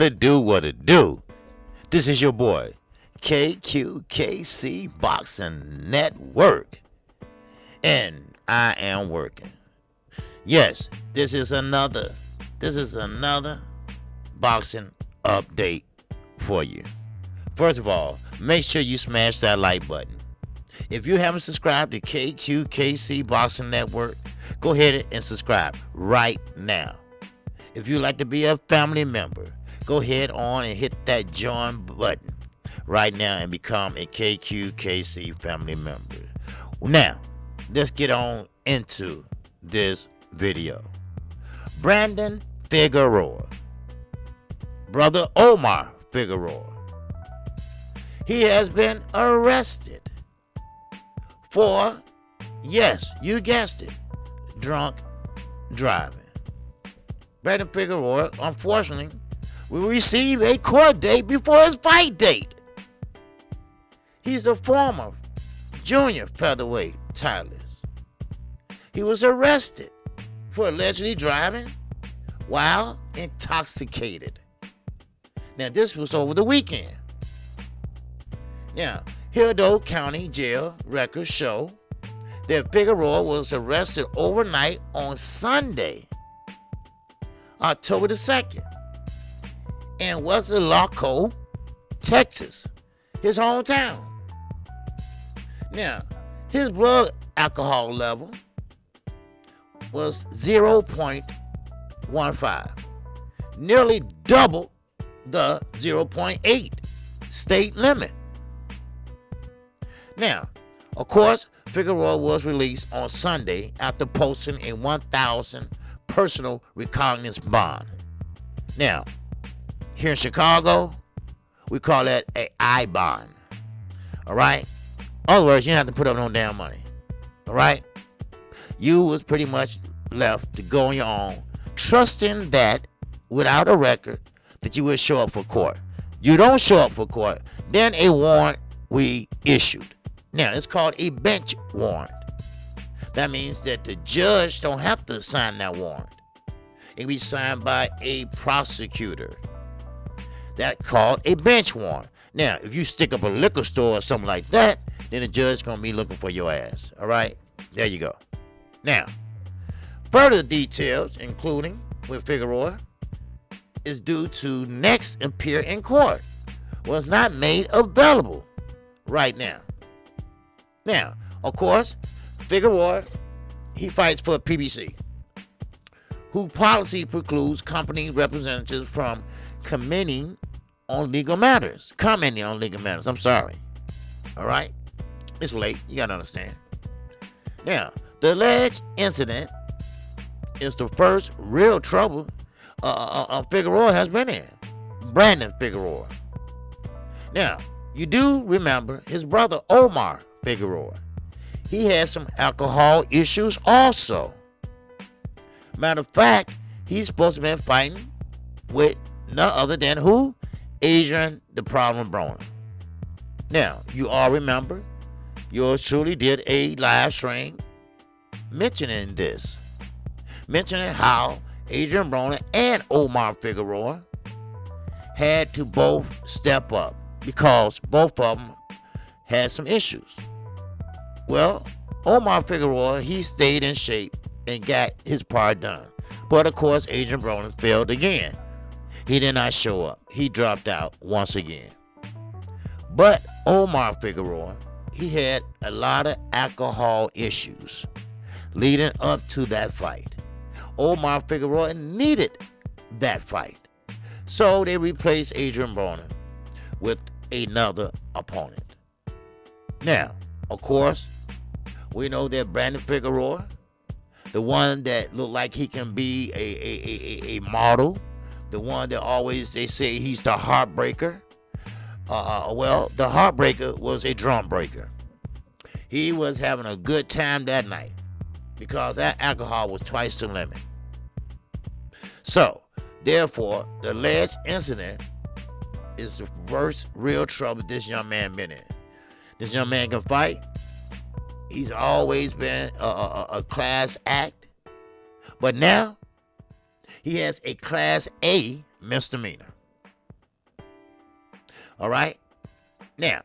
What it do, what it do. This is your boy, KQKC Boxing Network. And I am working. Yes, this is another boxing update for you. First of all, make sure you smash that like button. If you haven't subscribed to KQKC Boxing Network, go ahead and subscribe right now. If you'd like to be a family member, go ahead on and hit that join button right now and become a KQKC family member. Now, let's get on into this video. Brandon Figueroa, brother Omar Figueroa, he has been arrested for, yes, you guessed it, drunk driving. Brandon Figueroa, unfortunately, will receive a court date before his fight date. He's a former junior featherweight titleist. He was arrested for allegedly driving while intoxicated. Now, this was over the weekend. Now, Hillsdale County Jail records show that Figueroa was arrested overnight on Sunday, October the 2nd, in Weslaco, Texas, his hometown. Now, his blood alcohol level was 0.15, nearly double the 0.8 state limit. Now, of course, Figueroa was released on Sunday after posting a $1,000 personal recognizance bond. Now, here in Chicago, we call that an I bond. All right? In other words, you don't have to put up no damn money. All right? You was pretty much left to go on your own, trusting that without a record that you would show up for court. You don't show up for court, then a warrant we issued. Now, it's called a bench warrant. That means that the judge don't have to sign that warrant. It be signed by a prosecutor. That's called a bench warrant. Now, if you stick up a liquor store or something like that, then the judge's going to be looking for your ass. All right? There you go. Now, further details, including with Figueroa, is due to next appear in court, was not made available right now. Now, of course, Figueroa, he fights for PBC, whose policy precludes company representatives from commenting on legal matters. I'm sorry. All right? It's late. You got to understand. Now, the alleged incident is the first real trouble Figueroa has been in. Brandon Figueroa. Now, you do remember his brother Omar Figueroa. He had some alcohol issues also. Matter of fact, he's supposed to have been fighting with none other than who? Adrian the Problem Broner. Now, you all remember, yours truly did a live stream mentioning this. Mentioning how Adrian Broner and Omar Figueroa had to both step up because both of them had some issues. Well, Omar Figueroa, he stayed in shape and got his part done. But of course, Adrian Broner failed again. He did not show up. He dropped out once again. But Omar Figueroa, he had a lot of alcohol issues leading up to that fight. Omar Figueroa needed that fight. So they replaced Adrian Broner with another opponent. Now, of course, we know that Brandon Figueroa, the one that looked like he can be a model, the one that always they say he's the heartbreaker. Well, the heartbreaker was a drum breaker. He was having a good time that night because that alcohol was twice the limit. So, therefore, the alleged incident is the first real trouble this young man been in. This young man can fight. He's always been a class act. But now, he has a Class A misdemeanor. All right. Now,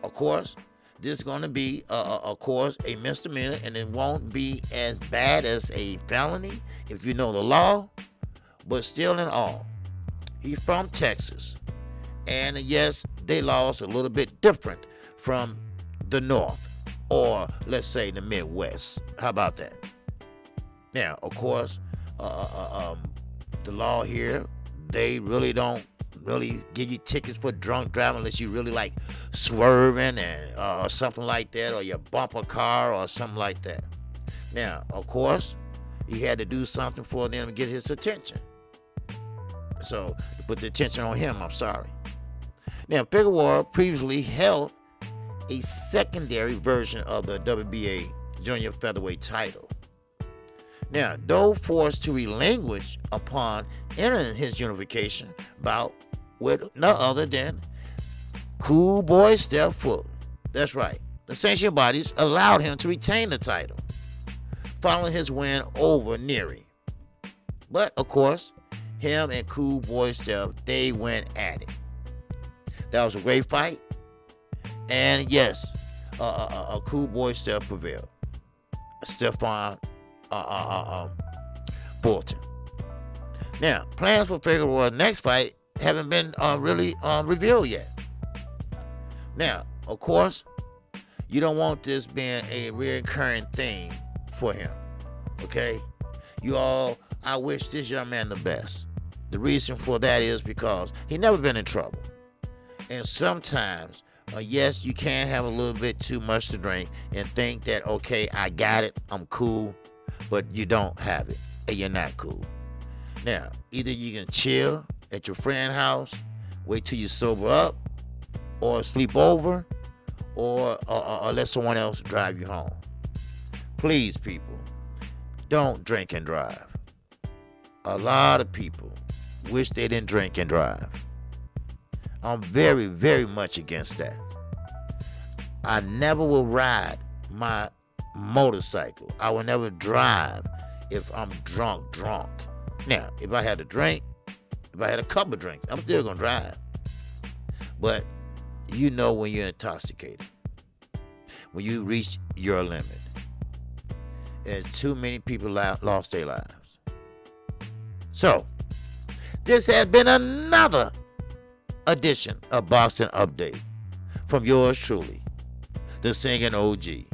of course, this is going to be, of course, a misdemeanor, and it won't be as bad as a felony if you know the law. But still in all, he's from Texas. And yes, their laws are a little bit different from the North, or let's say the Midwest. How about that? Now, of course, the law here, they really don't really give you tickets for drunk driving unless you really like swerving and or something like that, or you bump a car or something like that. Now, of course, he had to do something for them to get his attention. So, to put the attention on him, I'm sorry. Now, Figueroa previously held a secondary version of the WBA junior featherweight title. Now, though forced to relinquish upon entering his unification bout with no other than Cool Boy Steph Fulton. That's right. The sanctioned bodies allowed him to retain the title following his win over Neary. But, of course, him and Cool Boy Steph, they went at it. That was a great fight. And yes, Cool Boy Steph prevailed. Stephon Fulton. Now, plans for Figueroa's next fight haven't been really revealed yet. Now, of course, you don't want this being a recurring thing for him. Okay? I wish this young man the best. The reason for that is because he never been in trouble. And sometimes, yes, you can have a little bit too much to drink and think that, okay, I got it, I'm cool, but you don't have it, and you're not cool. Now, either you can chill at your friend's house, wait till you sober up, or sleep over, or let someone else drive you home. Please, people, don't drink and drive. A lot of people wish they didn't drink and drive. I'm very, very much against that. I never will ride my motorcycle. I will never drive if I'm drunk. Now, if I had a drink, if I had a couple of drinks, I'm still going to drive. But you know when you're intoxicated, when you reach your limit. And too many people lost their lives. So, this has been another edition of Boxing Update from yours truly, the singing OG,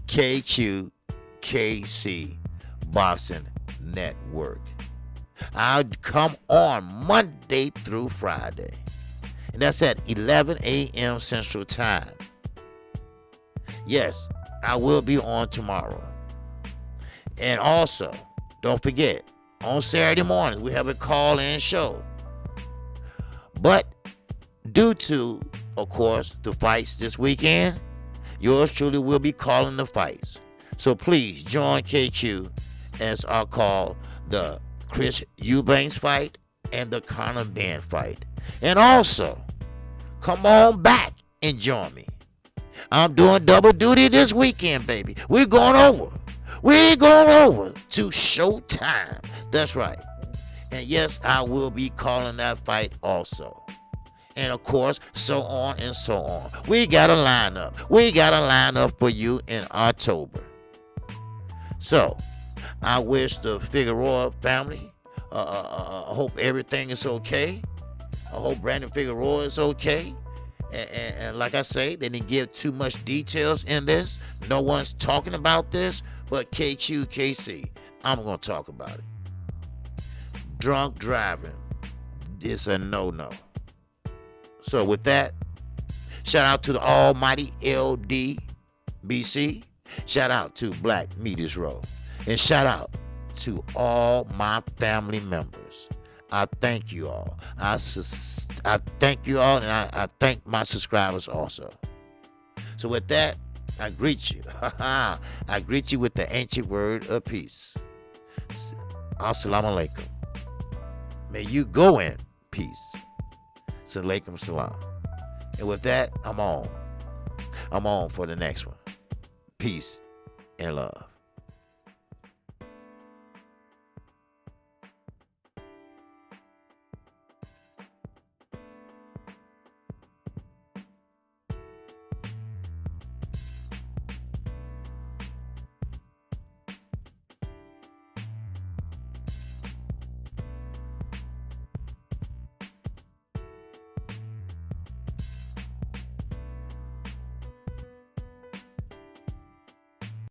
KQKC Boxing Network. I'll come on Monday through Friday, and that's at 11 a.m. Central Time. Yes, I will be on tomorrow. And also, don't forget, on Saturday mornings, we have a call-in show. But due to, of course, the fights this weekend, yours truly will be calling the fights. So please join KQ as I call the Chris Eubanks fight and the Conor Benn fight. And also, come on back and join me. I'm doing double duty this weekend, baby. We're going over to Showtime. That's right. And yes, I will be calling that fight also. And of course, so on and so on. We got a lineup for you in October. So, I wish the Figueroa family, I hope everything is okay. I hope Brandon Figueroa is okay. And like I say, they didn't give too much details in this. No one's talking about this, but KQKC, I'm going to talk about it. Drunk driving is a no-no. So with that, shout out to the almighty LDBC. Shout out to Black Medias Row. And shout out to all my family members. I thank you all. I thank you all, and I thank my subscribers also. So with that, I greet you. I greet you with the ancient word of peace. Assalamu alaikum. May you go in peace. Alaikum salam. And with that, I'm on. I'm on for the next one. Peace and love.